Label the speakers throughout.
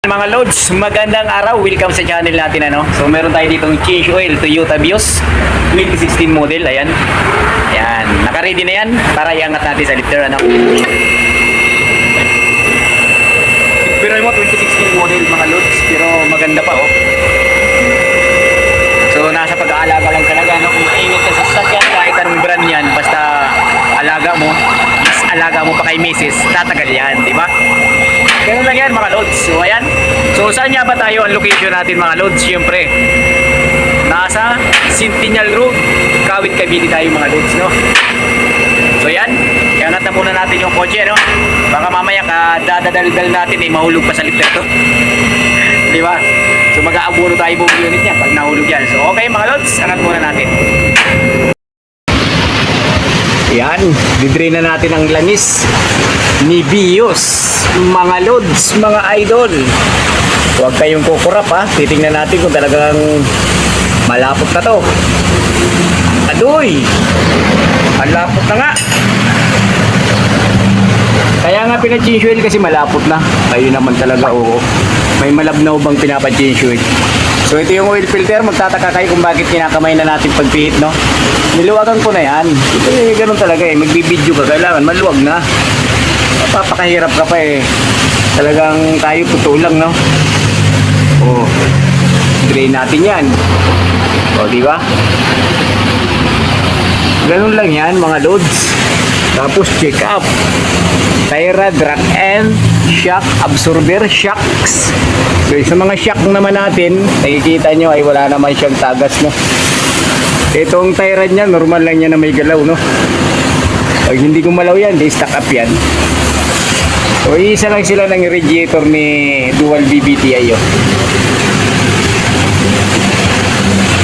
Speaker 1: Mga loads, magandang araw. Welcome sa channel natin So meron tayo ditong change oil Toyota Vios 2016 model. Ayan. Ayan, naka-ready na yan para iangat natin sa lifter Pero mo 2016 model mga loads, pero maganda pa So nasa pag-aalaga lang talaga Kung maingat ka sa sasakyan, kahit anong brand yan, basta alaga mo pa kay misis, tatagal yan, di ba? Ganun lang yan mga loads. So ayan. So saan nga ba tayo ang location natin mga loads? Siyempre nasa Centennial Road, Kawit, Cavite tayo mga loads, So ayan, iangat na muna natin yung kotse, baka mamaya dadadaldal natin mahulog pa sa lifter to. Di ba? So mag-aabuno tayo buong unit niya pag nahulog yan. So okay mga loads, angat muna natin. Yan, didrain na natin ang langis ni Vios, mga loads, mga idol. Huwag kayong kukurap titingnan natin kung talagang malapot na to. Adoy, malapot na nga. Kaya nga pinag-change oil kasi malapot na. Kayo naman talaga, may malabnaw bang pinapa-change oil? So ito yung oil filter, magtataka kayo kung bakit kinakamay na natin pagpihit, Niluwagan ko na yan. Ganun talaga magbibideo ka, kailangan maluwag na. Papakahirap ka pa Talagang tayo puto lang, drain natin yan. Di ba? Ganun lang yan mga loads. Tapos check up. Tire rack and shock absorber shocks. So sa mga shock naman natin, nakikita nyo ay wala naman siyang tagas, Itong tire niya, normal lang yan na may galaw, Pag hindi gumalaw yan, di stack up yan. So isa lang sila ng radiator ni dual BBTI,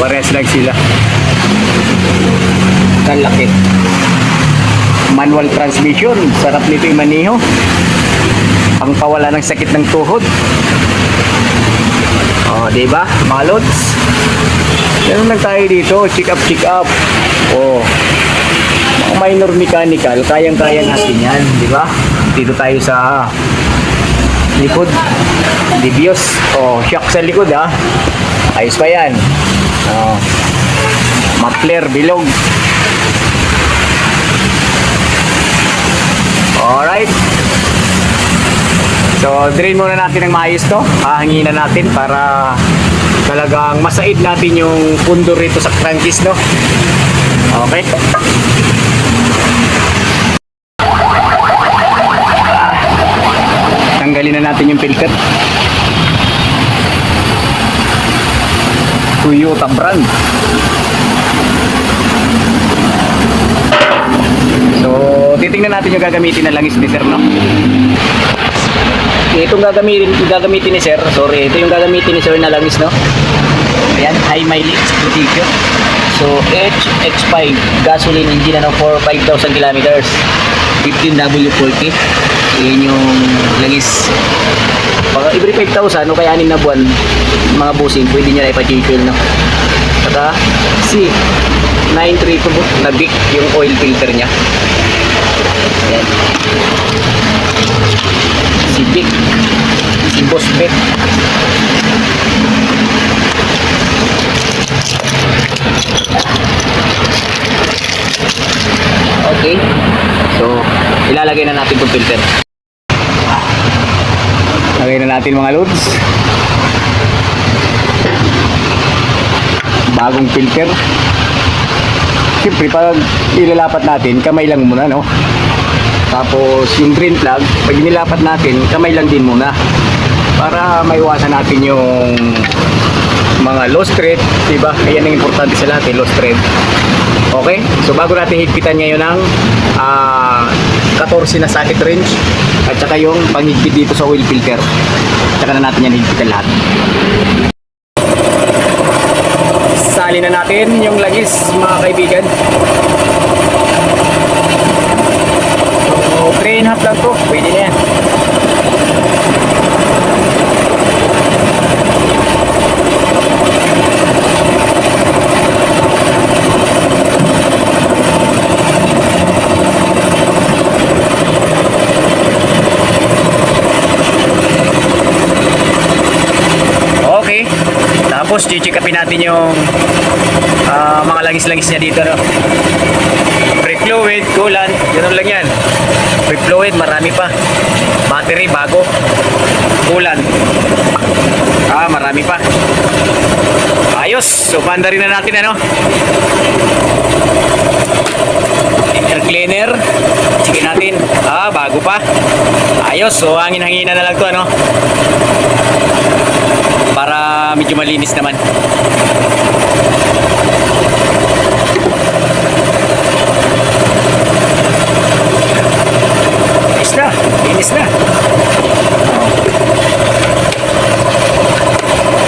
Speaker 1: Parehas lang sila. Kalaki. Manual transmission, sarap nito yung maniho. Ang pawala ng sakit ng tuhod. Diba mga loads? Ganun lang tayo dito, check up. Mga minor mechanical, kayang-kaya natin yan, diba? Dito tayo sa likod ni Vios. Shock sa likod, ayos pa yan. Muffler bilog. Alright. So drain muna natin ng maayos to. Hahangin na natin para talagang masaid natin yung pundo rito sa crankcase, Okay. Tanggalin na natin yung filter. Toyota brand. So titingnan natin yung gagamitin na langis ni sir, Itong gagamitin ni sir, ito yung gagamitin ni sir na langis, Ayan, high mileage protection. So HX5 gasoline engine for 5,000 kilometers, 15W40. Yan yung langis. Pag every 5,000 o kaya 6 na buwan, mga busing, pwede nyo na ipa-change oil, Saka C932 na big yung oil filter nya. Ayan. Si Big, si Boss Bet. Okay. So, ilalagay na natin itong filter. Lagay na natin mga loads. Bagong filter. Siyempre, pag ilalapat natin, kamay lang muna, Tapos yung drain plug, pag nilapat natin, kamay lang din muna para maiwasan natin yung mga lost thread, diba? Ayan ang importante sa lahat, lost thread. Okay? So bago natin higpitan ngayon ng 14 na socket wrench at saka yung panghigpit dito sa oil filter, saka na natin yan higpitan lahat. Sali na natin yung langis mga kaibigan. 3.5 lang to, pwede na yan. Tapos, check upin natin yung mga langis-langis niya dito, no? Brake fluid, coolant, ganun lang yan. Brake fluid, marami pa. Battery, bago. Coolant. Marami pa. Ayos. So, panda rin na natin, ano? Air cleaner. Sige natin. Bago pa. Ayos. So, hangin-hangina na lang to, ano? Para medyo malinis naman. Linis na. Linis na.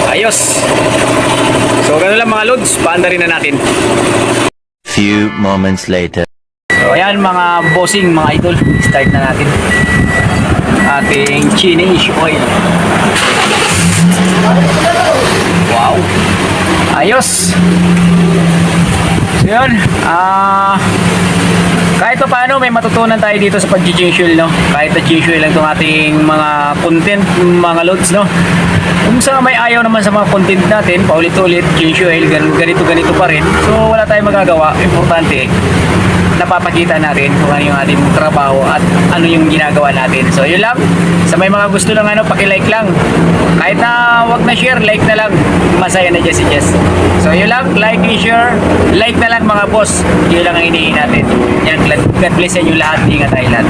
Speaker 1: Ayos. So, ganun lang mga loads. Paanda rin na natin.
Speaker 2: Few moments later.
Speaker 1: So, ayan mga bossing, mga idol. Start na natin. Ating change oil. Wow. Ayos. So, yun. Kahit pa paano may matutunan tayo dito sa pag-change oil, no? Kahit na-change oil lang itong ating mga content, mga loads, no? Kung sa may ayaw naman sa mga content natin, paulit-ulit, change oil, ganito-ganito pa rin. So, wala tayong magagawa. Importante, napapakita natin kung ano yung ating trabaho at ano yung ginagawa natin. So, yun lang. Sa may mga gusto lang, paki-like lang. Kahit na wag na share, like na lang. Masaya na dyan si Jess. So, yun lang. Like and share. Like na lang mga boss. Yun lang ang hinihingi natin. Yan, God bless sa inyo lahat. Ingat tayo lahat.